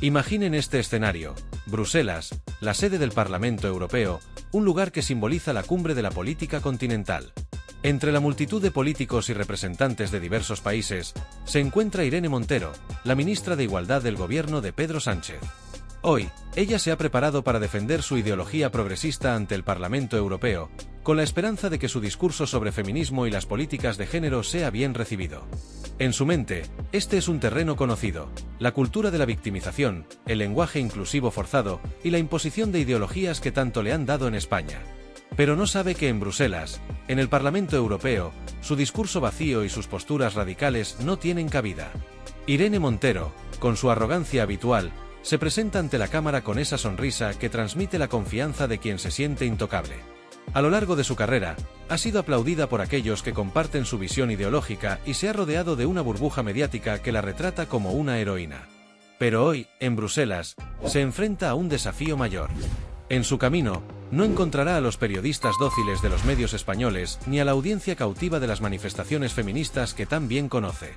Imaginen este escenario: Bruselas, la sede del Parlamento Europeo, un lugar que simboliza la cumbre de la política continental. Entre la multitud de políticos y representantes de diversos países, se encuentra Irene Montero, la ministra de Igualdad del gobierno de Pedro Sánchez. Hoy, ella se ha preparado para defender su ideología progresista ante el Parlamento Europeo, con la esperanza de que su discurso sobre feminismo y las políticas de género sea bien recibido. En su mente, este es un terreno conocido: la cultura de la victimización, el lenguaje inclusivo forzado y la imposición de ideologías que tanto le han dado en España. Pero no sabe que en Bruselas, en el Parlamento Europeo, su discurso vacío y sus posturas radicales no tienen cabida. Irene Montero, con su arrogancia habitual, se presenta ante la Cámara con esa sonrisa que transmite la confianza de quien se siente intocable. A lo largo de su carrera, ha sido aplaudida por aquellos que comparten su visión ideológica y se ha rodeado de una burbuja mediática que la retrata como una heroína. Pero hoy, en Bruselas, se enfrenta a un desafío mayor. En su camino, no encontrará a los periodistas dóciles de los medios españoles ni a la audiencia cautiva de las manifestaciones feministas que tan bien conoce.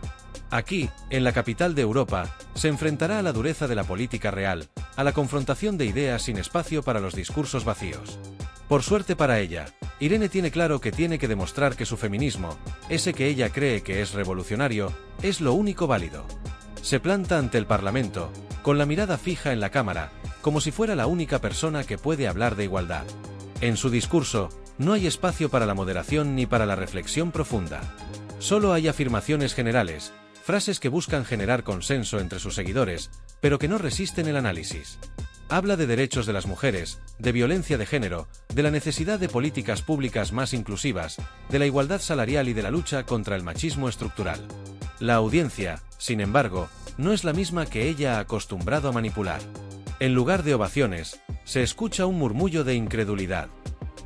Aquí, en la capital de Europa, se enfrentará a la dureza de la política real, a la confrontación de ideas sin espacio para los discursos vacíos. Por suerte para ella, Irene tiene claro que tiene que demostrar que su feminismo, ese que ella cree que es revolucionario, es lo único válido. Se planta ante el Parlamento, con la mirada fija en la Cámara, como si fuera la única persona que puede hablar de igualdad. En su discurso, no hay espacio para la moderación ni para la reflexión profunda. Solo hay afirmaciones generales, frases que buscan generar consenso entre sus seguidores, pero que no resisten el análisis. Habla de derechos de las mujeres, de violencia de género, de la necesidad de políticas públicas más inclusivas, de la igualdad salarial y de la lucha contra el machismo estructural. La audiencia, sin embargo, no es la misma que ella ha acostumbrado a manipular. En lugar de ovaciones, se escucha un murmullo de incredulidad.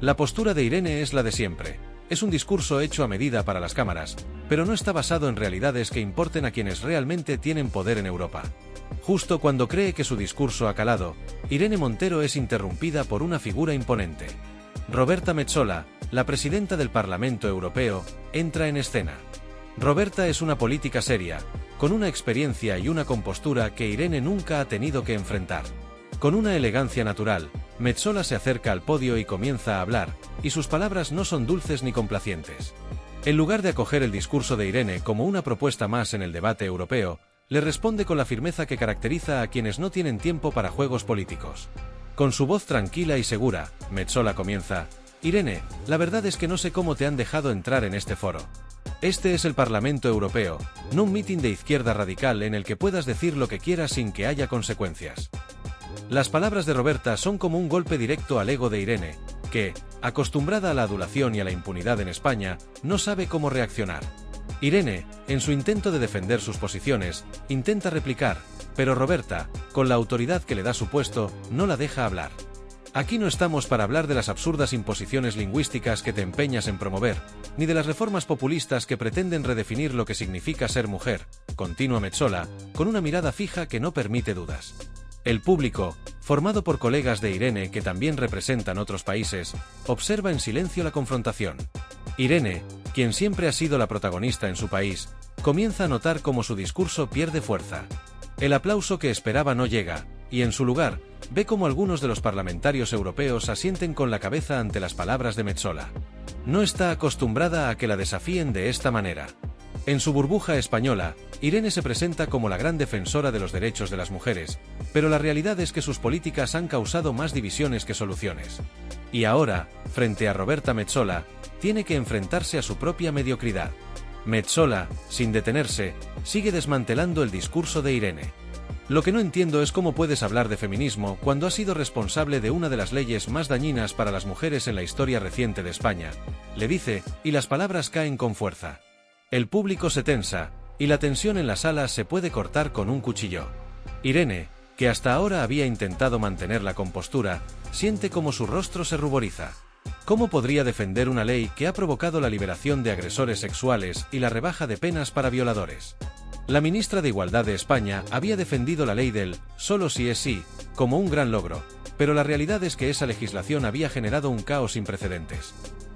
La postura de Irene es la de siempre. Es un discurso hecho a medida para las cámaras, pero no está basado en realidades que importen a quienes realmente tienen poder en Europa. Justo cuando cree que su discurso ha calado, Irene Montero es interrumpida por una figura imponente. Roberta Metsola, la presidenta del Parlamento Europeo, entra en escena. Roberta es una política seria, con una experiencia y una compostura que Irene nunca ha tenido que enfrentar. Con una elegancia natural, Metsola se acerca al podio y comienza a hablar, y sus palabras no son dulces ni complacientes. En lugar de acoger el discurso de Irene como una propuesta más en el debate europeo, le responde con la firmeza que caracteriza a quienes no tienen tiempo para juegos políticos. Con su voz tranquila y segura, Metsola comienza: Irene, la verdad es que no sé cómo te han dejado entrar en este foro. Este es el Parlamento Europeo, no un mitin de izquierda radical en el que puedas decir lo que quieras sin que haya consecuencias. Las palabras de Roberta son como un golpe directo al ego de Irene, que, acostumbrada a la adulación y a la impunidad en España, no sabe cómo reaccionar. Irene, en su intento de defender sus posiciones, intenta replicar, pero Roberta, con la autoridad que le da su puesto, no la deja hablar. Aquí no estamos para hablar de las absurdas imposiciones lingüísticas que te empeñas en promover, ni de las reformas populistas que pretenden redefinir lo que significa ser mujer, continúa Metsola, con una mirada fija que no permite dudas. El público, formado por colegas de Irene que también representan otros países, observa en silencio la confrontación. Irene, quien siempre ha sido la protagonista en su país, comienza a notar cómo su discurso pierde fuerza. El aplauso que esperaba no llega, y en su lugar, ve cómo algunos de los parlamentarios europeos asienten con la cabeza ante las palabras de Metsola. No está acostumbrada a que la desafíen de esta manera. En su burbuja española, Irene se presenta como la gran defensora de los derechos de las mujeres, pero la realidad es que sus políticas han causado más divisiones que soluciones. Y ahora, frente a Roberta Metsola, tiene que enfrentarse a su propia mediocridad. Metsola, sin detenerse, sigue desmantelando el discurso de Irene. Lo que no entiendo es cómo puedes hablar de feminismo cuando has sido responsable de una de las leyes más dañinas para las mujeres en la historia reciente de España, le dice, y las palabras caen con fuerza. El público se tensa, y la tensión en la sala se puede cortar con un cuchillo. Irene, que hasta ahora había intentado mantener la compostura, siente como su rostro se ruboriza. ¿Cómo podría defender una ley que ha provocado la liberación de agresores sexuales y la rebaja de penas para violadores? La ministra de Igualdad de España había defendido la ley del «solo si es sí» como un gran logro, pero la realidad es que esa legislación había generado un caos sin precedentes.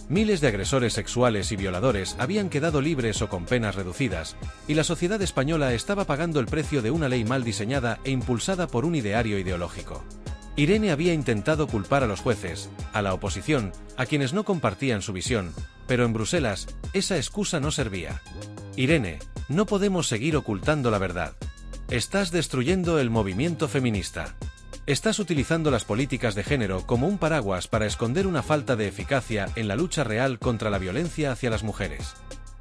Miles de agresores sexuales y violadores habían quedado libres o con penas reducidas, y la sociedad española estaba pagando el precio de una ley mal diseñada e impulsada por un ideario ideológico. Irene había intentado culpar a los jueces, a la oposición, a quienes no compartían su visión, pero en Bruselas, esa excusa no servía. Irene, no podemos seguir ocultando la verdad. Estás destruyendo el movimiento feminista. Estás utilizando las políticas de género como un paraguas para esconder una falta de eficacia en la lucha real contra la violencia hacia las mujeres.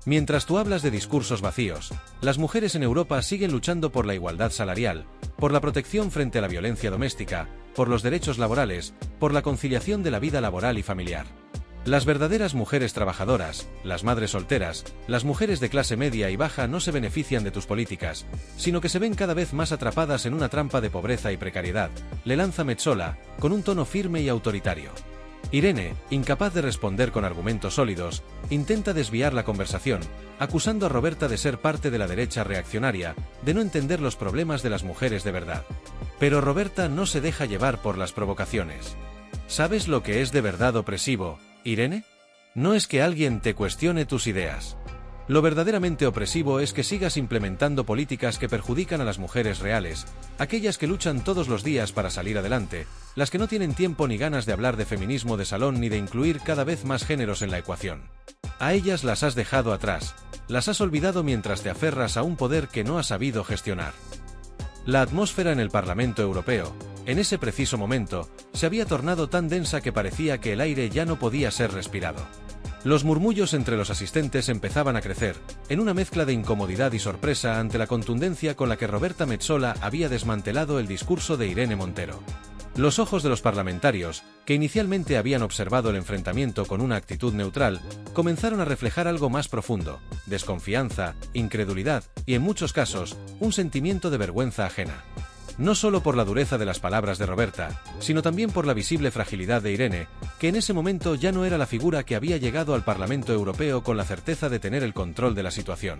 Mientras tú hablas de discursos vacíos, las mujeres en Europa siguen luchando por la igualdad salarial, por la protección frente a la violencia doméstica, por los derechos laborales, por la conciliación de la vida laboral y familiar. Las verdaderas mujeres trabajadoras, las madres solteras, las mujeres de clase media y baja no se benefician de tus políticas, sino que se ven cada vez más atrapadas en una trampa de pobreza y precariedad, le lanza Metsola, con un tono firme y autoritario. Irene, incapaz de responder con argumentos sólidos, intenta desviar la conversación, acusando a Roberta de ser parte de la derecha reaccionaria, de no entender los problemas de las mujeres de verdad. Pero Roberta no se deja llevar por las provocaciones. ¿Sabes lo que es de verdad opresivo, Irene? No es que alguien te cuestione tus ideas. Lo verdaderamente opresivo es que sigas implementando políticas que perjudican a las mujeres reales, aquellas que luchan todos los días para salir adelante, las que no tienen tiempo ni ganas de hablar de feminismo de salón ni de incluir cada vez más géneros en la ecuación. A ellas las has dejado atrás, las has olvidado mientras te aferras a un poder que no has sabido gestionar. La atmósfera en el Parlamento Europeo, en ese preciso momento, se había tornado tan densa que parecía que el aire ya no podía ser respirado. Los murmullos entre los asistentes empezaban a crecer, en una mezcla de incomodidad y sorpresa ante la contundencia con la que Roberta Metsola había desmantelado el discurso de Irene Montero. Los ojos de los parlamentarios, que inicialmente habían observado el enfrentamiento con una actitud neutral, comenzaron a reflejar algo más profundo: desconfianza, incredulidad y, en muchos casos, un sentimiento de vergüenza ajena. No solo por la dureza de las palabras de Roberta, sino también por la visible fragilidad de Irene, que en ese momento ya no era la figura que había llegado al Parlamento Europeo con la certeza de tener el control de la situación.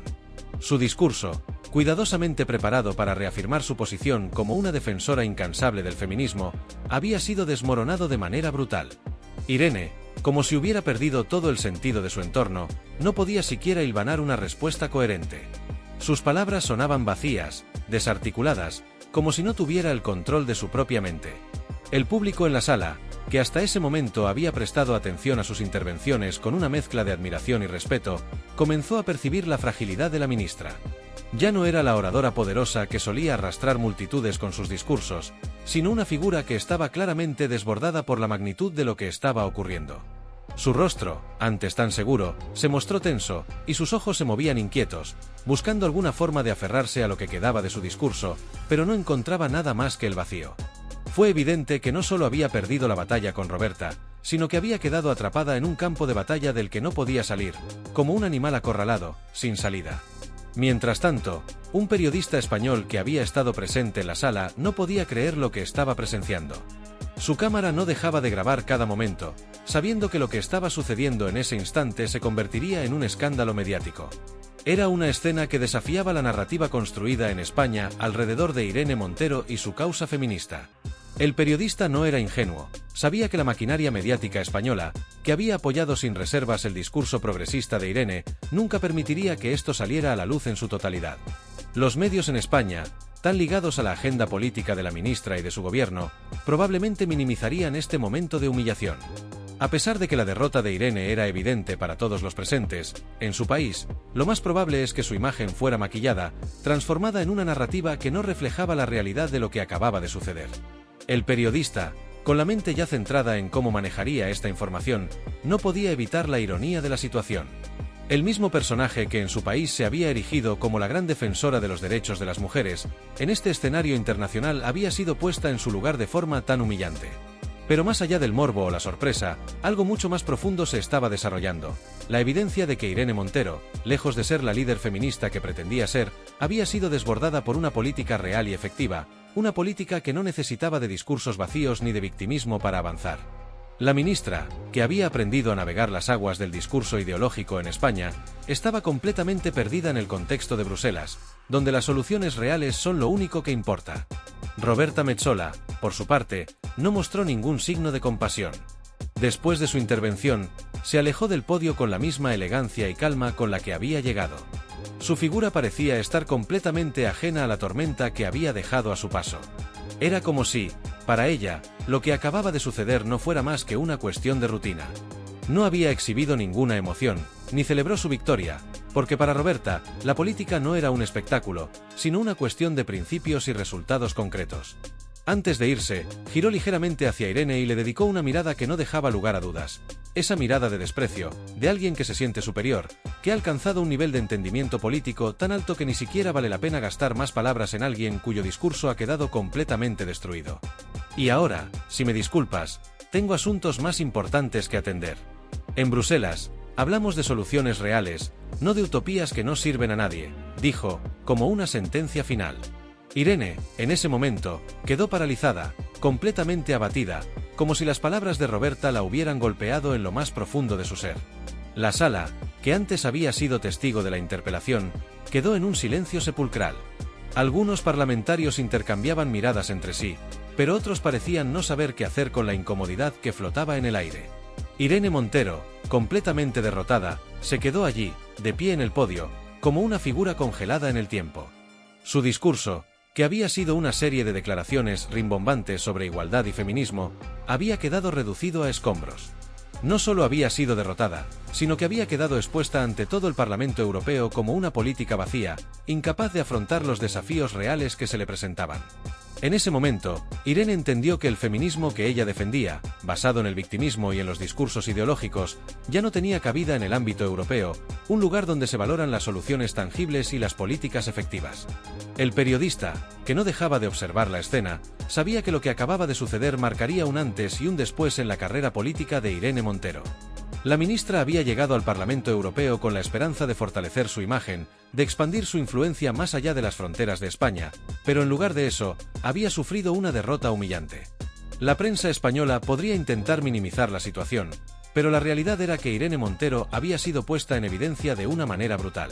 Su discurso, cuidadosamente preparado para reafirmar su posición como una defensora incansable del feminismo, había sido desmoronado de manera brutal. Irene, como si hubiera perdido todo el sentido de su entorno, no podía siquiera hilvanar una respuesta coherente. Sus palabras sonaban vacías, desarticuladas, como si no tuviera el control de su propia mente. El público en la sala, que hasta ese momento había prestado atención a sus intervenciones con una mezcla de admiración y respeto, comenzó a percibir la fragilidad de la ministra. Ya no era la oradora poderosa que solía arrastrar multitudes con sus discursos, sino una figura que estaba claramente desbordada por la magnitud de lo que estaba ocurriendo. Su rostro, antes tan seguro, se mostró tenso, y sus ojos se movían inquietos, buscando alguna forma de aferrarse a lo que quedaba de su discurso, pero no encontraba nada más que el vacío. Fue evidente que no solo había perdido la batalla con Roberta, sino que había quedado atrapada en un campo de batalla del que no podía salir, como un animal acorralado, sin salida. Mientras tanto, un periodista español que había estado presente en la sala no podía creer lo que estaba presenciando. Su cámara no dejaba de grabar cada momento, sabiendo que lo que estaba sucediendo en ese instante se convertiría en un escándalo mediático. Era una escena que desafiaba la narrativa construida en España alrededor de Irene Montero y su causa feminista. El periodista no era ingenuo, sabía que la maquinaria mediática española, que había apoyado sin reservas el discurso progresista de Irene, nunca permitiría que esto saliera a la luz en su totalidad. Los medios en España, tan ligados a la agenda política de la ministra y de su gobierno, probablemente minimizarían este momento de humillación. A pesar de que la derrota de Irene era evidente para todos los presentes, en su país, lo más probable es que su imagen fuera maquillada, transformada en una narrativa que no reflejaba la realidad de lo que acababa de suceder. El periodista, con la mente ya centrada en cómo manejaría esta información, no podía evitar la ironía de la situación. El mismo personaje que en su país se había erigido como la gran defensora de los derechos de las mujeres, en este escenario internacional había sido puesta en su lugar de forma tan humillante. Pero más allá del morbo o la sorpresa, algo mucho más profundo se estaba desarrollando: la evidencia de que Irene Montero, lejos de ser la líder feminista que pretendía ser, había sido desbordada por una política real y efectiva, una política que no necesitaba de discursos vacíos ni de victimismo para avanzar. La ministra, que había aprendido a navegar las aguas del discurso ideológico en España, estaba completamente perdida en el contexto de Bruselas, donde las soluciones reales son lo único que importa. Roberta Metsola, por su parte, no mostró ningún signo de compasión. Después de su intervención, se alejó del podio con la misma elegancia y calma con la que había llegado. Su figura parecía estar completamente ajena a la tormenta que había dejado a su paso. Era como si, para ella, lo que acababa de suceder no fuera más que una cuestión de rutina. No había exhibido ninguna emoción, ni celebró su victoria, porque para Roberta, la política no era un espectáculo, sino una cuestión de principios y resultados concretos. Antes de irse, giró ligeramente hacia Irene y le dedicó una mirada que no dejaba lugar a dudas. Esa mirada de desprecio, de alguien que se siente superior, que ha alcanzado un nivel de entendimiento político tan alto que ni siquiera vale la pena gastar más palabras en alguien cuyo discurso ha quedado completamente destruido. Y ahora, si me disculpas, tengo asuntos más importantes que atender. En Bruselas, hablamos de soluciones reales, no de utopías que no sirven a nadie, dijo, como una sentencia final. Irene, en ese momento, quedó paralizada, completamente abatida, como si las palabras de Roberta la hubieran golpeado en lo más profundo de su ser. La sala, que antes había sido testigo de la interpelación, quedó en un silencio sepulcral. Algunos parlamentarios intercambiaban miradas entre sí, pero otros parecían no saber qué hacer con la incomodidad que flotaba en el aire. Irene Montero, completamente derrotada, se quedó allí, de pie en el podio, como una figura congelada en el tiempo. Su discurso, que había sido una serie de declaraciones rimbombantes sobre igualdad y feminismo, había quedado reducido a escombros. No solo había sido derrotada, sino que había quedado expuesta ante todo el Parlamento Europeo como una política vacía, incapaz de afrontar los desafíos reales que se le presentaban. En ese momento, Irene entendió que el feminismo que ella defendía, basado en el victimismo y en los discursos ideológicos, ya no tenía cabida en el ámbito europeo, un lugar donde se valoran las soluciones tangibles y las políticas efectivas. El periodista, que no dejaba de observar la escena, sabía que lo que acababa de suceder marcaría un antes y un después en la carrera política de Irene Montero. La ministra había llegado al Parlamento Europeo con la esperanza de fortalecer su imagen, de expandir su influencia más allá de las fronteras de España, pero en lugar de eso, había sufrido una derrota humillante. La prensa española podría intentar minimizar la situación, pero la realidad era que Irene Montero había sido puesta en evidencia de una manera brutal.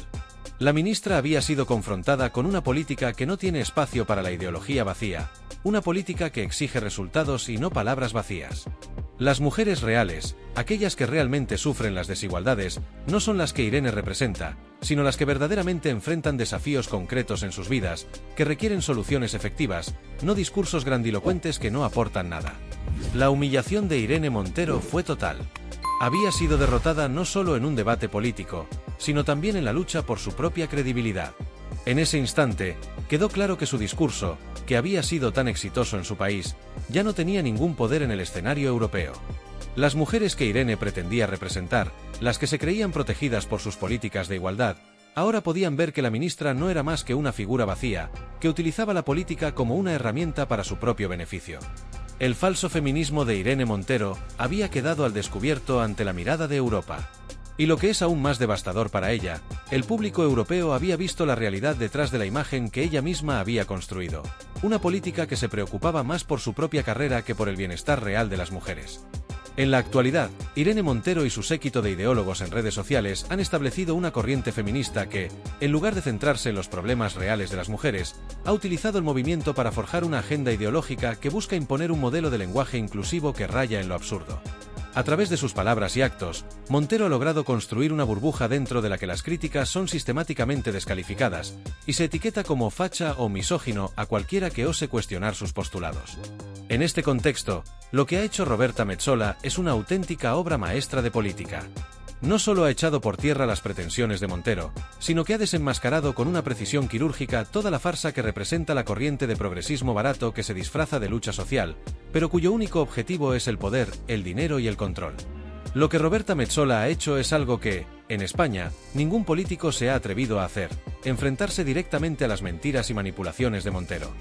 La ministra había sido confrontada con una política que no tiene espacio para la ideología vacía, una política que exige resultados y no palabras vacías. Las mujeres reales, aquellas que realmente sufren las desigualdades, no son las que Irene representa, sino las que verdaderamente enfrentan desafíos concretos en sus vidas, que requieren soluciones efectivas, no discursos grandilocuentes que no aportan nada. La humillación de Irene Montero fue total. Había sido derrotada no solo en un debate político, sino también en la lucha por su propia credibilidad. En ese instante, quedó claro que su discurso, que había sido tan exitoso en su país, ya no tenía ningún poder en el escenario europeo. Las mujeres que Irene pretendía representar, las que se creían protegidas por sus políticas de igualdad, ahora podían ver que la ministra no era más que una figura vacía, que utilizaba la política como una herramienta para su propio beneficio. El falso feminismo de Irene Montero había quedado al descubierto ante la mirada de Europa. Y lo que es aún más devastador para ella, el público europeo había visto la realidad detrás de la imagen que ella misma había construido. Una política que se preocupaba más por su propia carrera que por el bienestar real de las mujeres. En la actualidad, Irene Montero y su séquito de ideólogos en redes sociales han establecido una corriente feminista que, en lugar de centrarse en los problemas reales de las mujeres, ha utilizado el movimiento para forjar una agenda ideológica que busca imponer un modelo de lenguaje inclusivo que raya en lo absurdo. A través de sus palabras y actos, Montero ha logrado construir una burbuja dentro de la que las críticas son sistemáticamente descalificadas, y se etiqueta como facha o misógino a cualquiera que ose cuestionar sus postulados. En este contexto, lo que ha hecho Roberta Metsola es una auténtica obra maestra de política. No solo ha echado por tierra las pretensiones de Montero, sino que ha desenmascarado con una precisión quirúrgica toda la farsa que representa la corriente de progresismo barato que se disfraza de lucha social, pero cuyo único objetivo es el poder, el dinero y el control. Lo que Roberta Metsola ha hecho es algo que, en España, ningún político se ha atrevido a hacer: enfrentarse directamente a las mentiras y manipulaciones de Montero.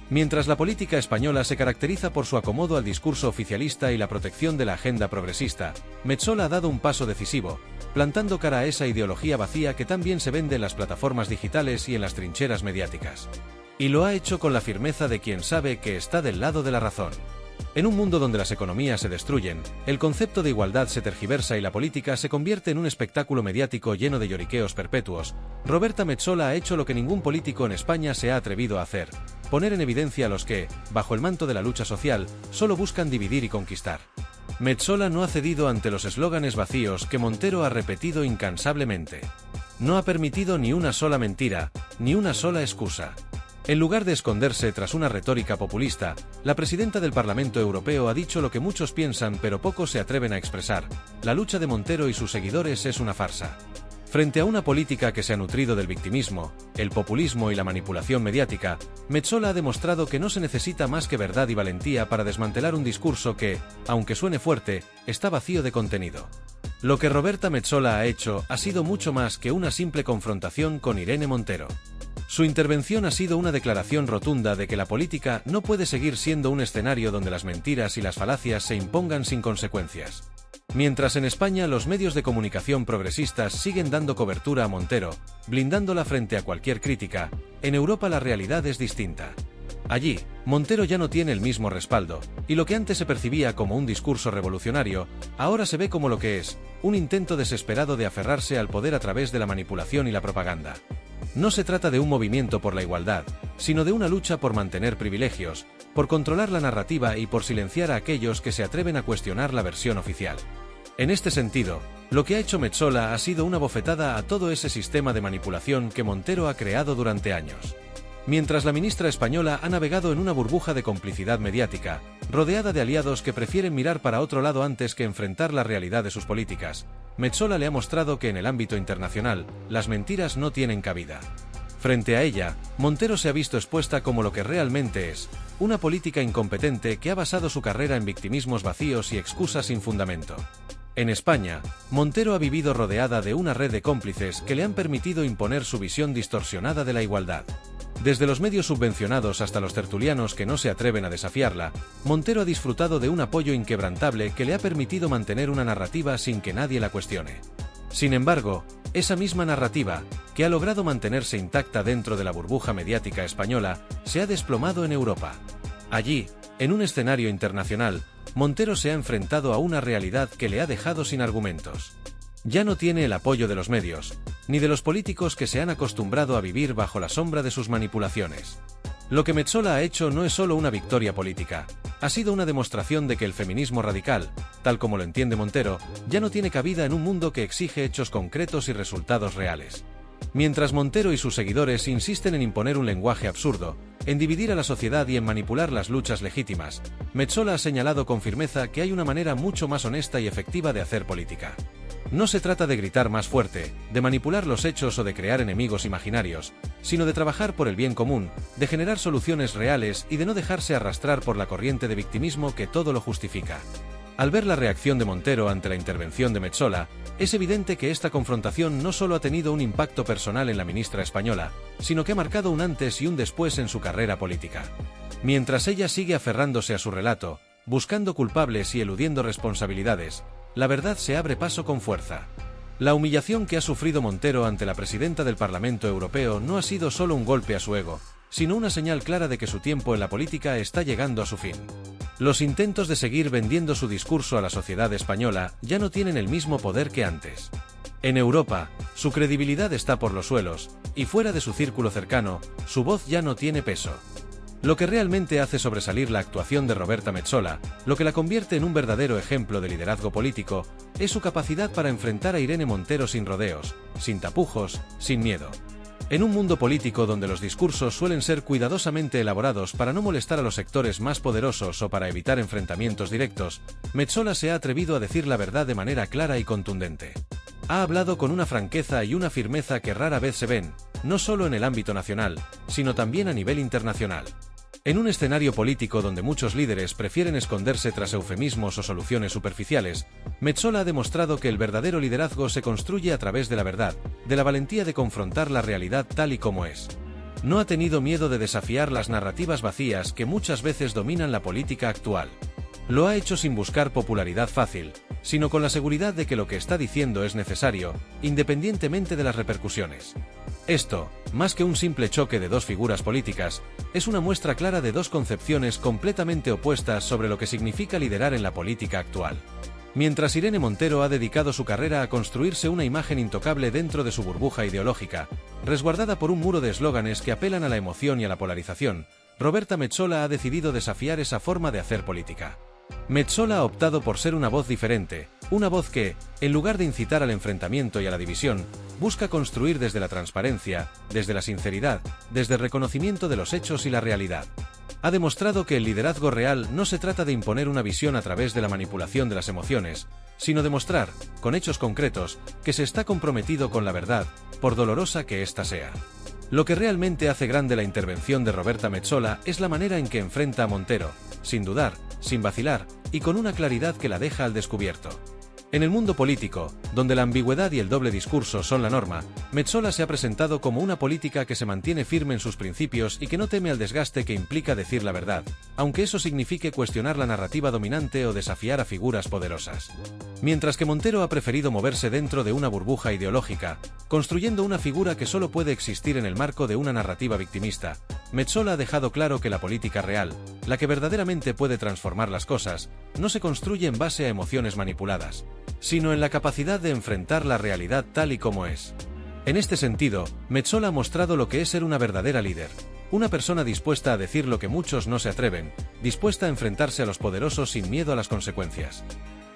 Mientras la política española se caracteriza por su acomodo al discurso oficialista y la protección de la agenda progresista, Metsola ha dado un paso decisivo, plantando cara a esa ideología vacía que tan bien se vende en las plataformas digitales y en las trincheras mediáticas. Y lo ha hecho con la firmeza de quien sabe que está del lado de la razón. En un mundo donde las economías se destruyen, el concepto de igualdad se tergiversa y la política se convierte en un espectáculo mediático lleno de lloriqueos perpetuos, Roberta Metsola ha hecho lo que ningún político en España se ha atrevido a hacer: poner en evidencia a los que, bajo el manto de la lucha social, solo buscan dividir y conquistar. Metsola no ha cedido ante los eslóganes vacíos que Montero ha repetido incansablemente. No ha permitido ni una sola mentira, ni una sola excusa. En lugar de esconderse tras una retórica populista, la presidenta del Parlamento Europeo ha dicho lo que muchos piensan pero pocos se atreven a expresar: la lucha de Montero y sus seguidores es una farsa. Frente a una política que se ha nutrido del victimismo, el populismo y la manipulación mediática, Metsola ha demostrado que no se necesita más que verdad y valentía para desmantelar un discurso que, aunque suene fuerte, está vacío de contenido. Lo que Roberta Metsola ha hecho ha sido mucho más que una simple confrontación con Irene Montero. Su intervención ha sido una declaración rotunda de que la política no puede seguir siendo un escenario donde las mentiras y las falacias se impongan sin consecuencias. Mientras en España los medios de comunicación progresistas siguen dando cobertura a Montero, blindándola frente a cualquier crítica, en Europa la realidad es distinta. Allí, Montero ya no tiene el mismo respaldo, y lo que antes se percibía como un discurso revolucionario, ahora se ve como lo que es: un intento desesperado de aferrarse al poder a través de la manipulación y la propaganda. No se trata de un movimiento por la igualdad, sino de una lucha por mantener privilegios, por controlar la narrativa y por silenciar a aquellos que se atreven a cuestionar la versión oficial. En este sentido, lo que ha hecho Metsola ha sido una bofetada a todo ese sistema de manipulación que Montero ha creado durante años. Mientras la ministra española ha navegado en una burbuja de complicidad mediática, rodeada de aliados que prefieren mirar para otro lado antes que enfrentar la realidad de sus políticas, Metsola le ha mostrado que en el ámbito internacional, las mentiras no tienen cabida. Frente a ella, Montero se ha visto expuesta como lo que realmente es: una política incompetente que ha basado su carrera en victimismos vacíos y excusas sin fundamento. En España, Montero ha vivido rodeada de una red de cómplices que le han permitido imponer su visión distorsionada de la igualdad. Desde los medios subvencionados hasta los tertulianos que no se atreven a desafiarla, Montero ha disfrutado de un apoyo inquebrantable que le ha permitido mantener una narrativa sin que nadie la cuestione. Sin embargo, esa misma narrativa, que ha logrado mantenerse intacta dentro de la burbuja mediática española, se ha desplomado en Europa. Allí, en un escenario internacional, Montero se ha enfrentado a una realidad que le ha dejado sin argumentos. Ya no tiene el apoyo de los medios, ni de los políticos que se han acostumbrado a vivir bajo la sombra de sus manipulaciones. Lo que Metsola ha hecho no es solo una victoria política, ha sido una demostración de que el feminismo radical, tal como lo entiende Montero, ya no tiene cabida en un mundo que exige hechos concretos y resultados reales. Mientras Montero y sus seguidores insisten en imponer un lenguaje absurdo, en dividir a la sociedad y en manipular las luchas legítimas, Metsola ha señalado con firmeza que hay una manera mucho más honesta y efectiva de hacer política. No se trata de gritar más fuerte, de manipular los hechos o de crear enemigos imaginarios, sino de trabajar por el bien común, de generar soluciones reales y de no dejarse arrastrar por la corriente de victimismo que todo lo justifica. Al ver la reacción de Montero ante la intervención de Metsola, es evidente que esta confrontación no solo ha tenido un impacto personal en la ministra española, sino que ha marcado un antes y un después en su carrera política. Mientras ella sigue aferrándose a su relato, buscando culpables y eludiendo responsabilidades, la verdad se abre paso con fuerza. La humillación que ha sufrido Montero ante la presidenta del Parlamento Europeo no ha sido solo un golpe a su ego, sino una señal clara de que su tiempo en la política está llegando a su fin. Los intentos de seguir vendiendo su discurso a la sociedad española ya no tienen el mismo poder que antes. En Europa, su credibilidad está por los suelos, y fuera de su círculo cercano, su voz ya no tiene peso. Lo que realmente hace sobresalir la actuación de Roberta Metsola, lo que la convierte en un verdadero ejemplo de liderazgo político, es su capacidad para enfrentar a Irene Montero sin rodeos, sin tapujos, sin miedo. En un mundo político donde los discursos suelen ser cuidadosamente elaborados para no molestar a los sectores más poderosos o para evitar enfrentamientos directos, Metsola se ha atrevido a decir la verdad de manera clara y contundente. Ha hablado con una franqueza y una firmeza que rara vez se ven, no solo en el ámbito nacional, sino también a nivel internacional. En un escenario político donde muchos líderes prefieren esconderse tras eufemismos o soluciones superficiales, Metsola ha demostrado que el verdadero liderazgo se construye a través de la verdad, de la valentía de confrontar la realidad tal y como es. No ha tenido miedo de desafiar las narrativas vacías que muchas veces dominan la política actual. Lo ha hecho sin buscar popularidad fácil, sino con la seguridad de que lo que está diciendo es necesario, independientemente de las repercusiones. Esto, más que un simple choque de dos figuras políticas, es una muestra clara de dos concepciones completamente opuestas sobre lo que significa liderar en la política actual. Mientras Irene Montero ha dedicado su carrera a construirse una imagen intocable dentro de su burbuja ideológica, resguardada por un muro de eslóganes que apelan a la emoción y a la polarización, Roberta Metsola ha decidido desafiar esa forma de hacer política. Metsola ha optado por ser una voz diferente, una voz que, en lugar de incitar al enfrentamiento y a la división, busca construir desde la transparencia, desde la sinceridad, desde el reconocimiento de los hechos y la realidad. Ha demostrado que el liderazgo real no se trata de imponer una visión a través de la manipulación de las emociones, sino de mostrar, con hechos concretos, que se está comprometido con la verdad, por dolorosa que ésta sea. Lo que realmente hace grande la intervención de Roberta Metsola es la manera en que enfrenta a Montero, sin dudar, sin vacilar, y con una claridad que la deja al descubierto. En el mundo político, donde la ambigüedad y el doble discurso son la norma, Metsola se ha presentado como una política que se mantiene firme en sus principios y que no teme al desgaste que implica decir la verdad, aunque eso signifique cuestionar la narrativa dominante o desafiar a figuras poderosas. Mientras que Montero ha preferido moverse dentro de una burbuja ideológica, construyendo una figura que solo puede existir en el marco de una narrativa victimista, Metsola ha dejado claro que la política real, la que verdaderamente puede transformar las cosas, no se construye en base a emociones manipuladas, sino en la capacidad de enfrentar la realidad tal y como es. En este sentido, Metsola ha mostrado lo que es ser una verdadera líder, una persona dispuesta a decir lo que muchos no se atreven, dispuesta a enfrentarse a los poderosos sin miedo a las consecuencias.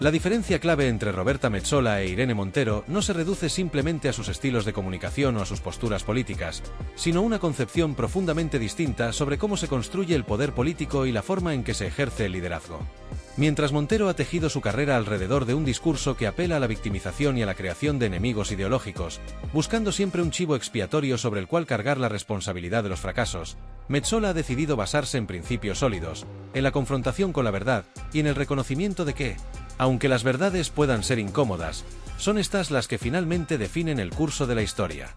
La diferencia clave entre Roberta Metsola e Irene Montero no se reduce simplemente a sus estilos de comunicación o a sus posturas políticas, sino a una concepción profundamente distinta sobre cómo se construye el poder político y la forma en que se ejerce el liderazgo. Mientras Montero ha tejido su carrera alrededor de un discurso que apela a la victimización y a la creación de enemigos ideológicos, buscando siempre un chivo expiatorio sobre el cual cargar la responsabilidad de los fracasos, Metsola ha decidido basarse en principios sólidos, en la confrontación con la verdad y en el reconocimiento de que, aunque las verdades puedan ser incómodas, son estas las que finalmente definen el curso de la historia.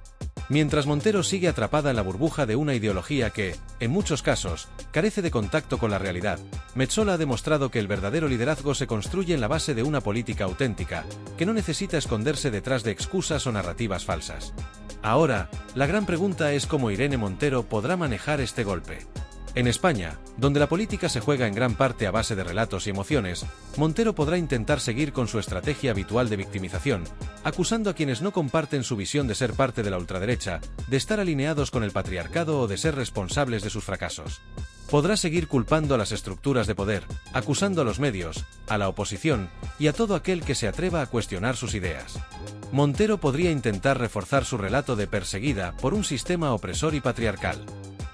Mientras Montero sigue atrapada en la burbuja de una ideología que, en muchos casos, carece de contacto con la realidad, Metsola ha demostrado que el verdadero liderazgo se construye en la base de una política auténtica, que no necesita esconderse detrás de excusas o narrativas falsas. Ahora, la gran pregunta es cómo Irene Montero podrá manejar este golpe. En España, donde la política se juega en gran parte a base de relatos y emociones, Montero podrá intentar seguir con su estrategia habitual de victimización, acusando a quienes no comparten su visión de ser parte de la ultraderecha, de estar alineados con el patriarcado o de ser responsables de sus fracasos. Podrá seguir culpando a las estructuras de poder, acusando a los medios, a la oposición y a todo aquel que se atreva a cuestionar sus ideas. Montero podría intentar reforzar su relato de perseguida por un sistema opresor y patriarcal.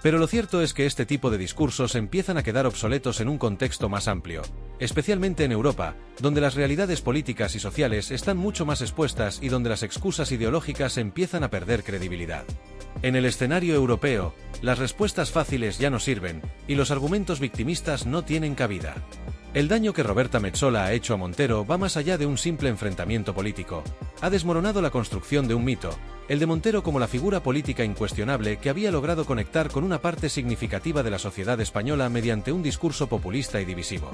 Pero lo cierto es que este tipo de discursos empiezan a quedar obsoletos en un contexto más amplio, especialmente en Europa, donde las realidades políticas y sociales están mucho más expuestas y donde las excusas ideológicas empiezan a perder credibilidad. En el escenario europeo, las respuestas fáciles ya no sirven, y los argumentos victimistas no tienen cabida. El daño que Roberta Metsola ha hecho a Montero va más allá de un simple enfrentamiento político. Ha desmoronado la construcción de un mito, el de Montero como la figura política incuestionable que había logrado conectar con una parte significativa de la sociedad española mediante un discurso populista y divisivo.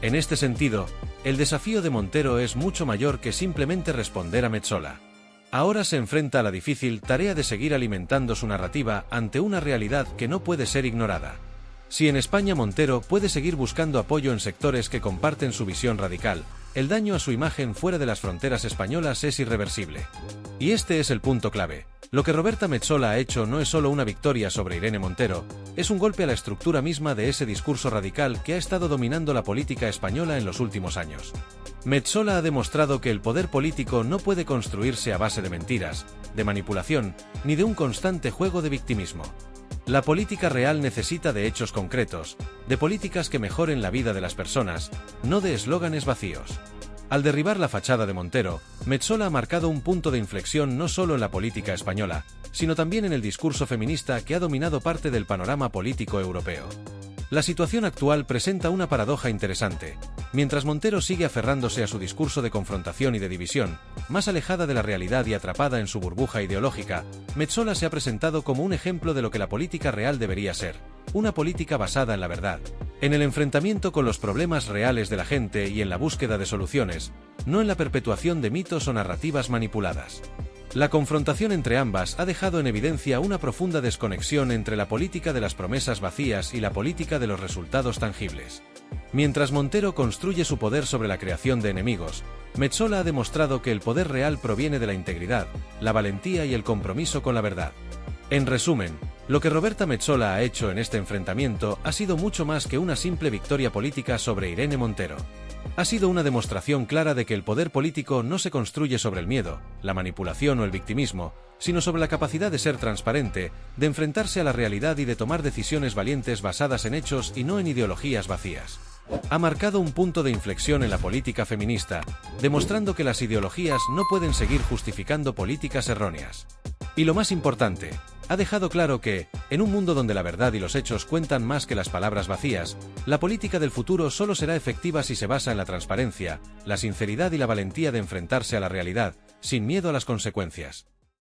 En este sentido, el desafío de Montero es mucho mayor que simplemente responder a Metsola. Ahora se enfrenta a la difícil tarea de seguir alimentando su narrativa ante una realidad que no puede ser ignorada. Si en España Montero puede seguir buscando apoyo en sectores que comparten su visión radical, el daño a su imagen fuera de las fronteras españolas es irreversible. Y este es el punto clave. Lo que Roberta Metsola ha hecho no es solo una victoria sobre Irene Montero, es un golpe a la estructura misma de ese discurso radical que ha estado dominando la política española en los últimos años. Metsola ha demostrado que el poder político no puede construirse a base de mentiras, de manipulación, ni de un constante juego de victimismo. La política real necesita de hechos concretos, de políticas que mejoren la vida de las personas, no de eslóganes vacíos. Al derribar la fachada de Montero, Metsola ha marcado un punto de inflexión no solo en la política española, sino también en el discurso feminista que ha dominado parte del panorama político europeo. La situación actual presenta una paradoja interesante. Mientras Montero sigue aferrándose a su discurso de confrontación y de división, más alejada de la realidad y atrapada en su burbuja ideológica, Metsola se ha presentado como un ejemplo de lo que la política real debería ser, una política basada en la verdad, en el enfrentamiento con los problemas reales de la gente y en la búsqueda de soluciones, no en la perpetuación de mitos o narrativas manipuladas. La confrontación entre ambas ha dejado en evidencia una profunda desconexión entre la política de las promesas vacías y la política de los resultados tangibles. Mientras Montero construye su poder sobre la creación de enemigos, Metsola ha demostrado que el poder real proviene de la integridad, la valentía y el compromiso con la verdad. En resumen, lo que Roberta Metsola ha hecho en este enfrentamiento ha sido mucho más que una simple victoria política sobre Irene Montero. Ha sido una demostración clara de que el poder político no se construye sobre el miedo, la manipulación o el victimismo, sino sobre la capacidad de ser transparente, de enfrentarse a la realidad y de tomar decisiones valientes basadas en hechos y no en ideologías vacías. Ha marcado un punto de inflexión en la política feminista, demostrando que las ideologías no pueden seguir justificando políticas erróneas. Y lo más importante, ha dejado claro que, en un mundo donde la verdad y los hechos cuentan más que las palabras vacías, la política del futuro solo será efectiva si se basa en la transparencia, la sinceridad y la valentía de enfrentarse a la realidad, sin miedo a las consecuencias.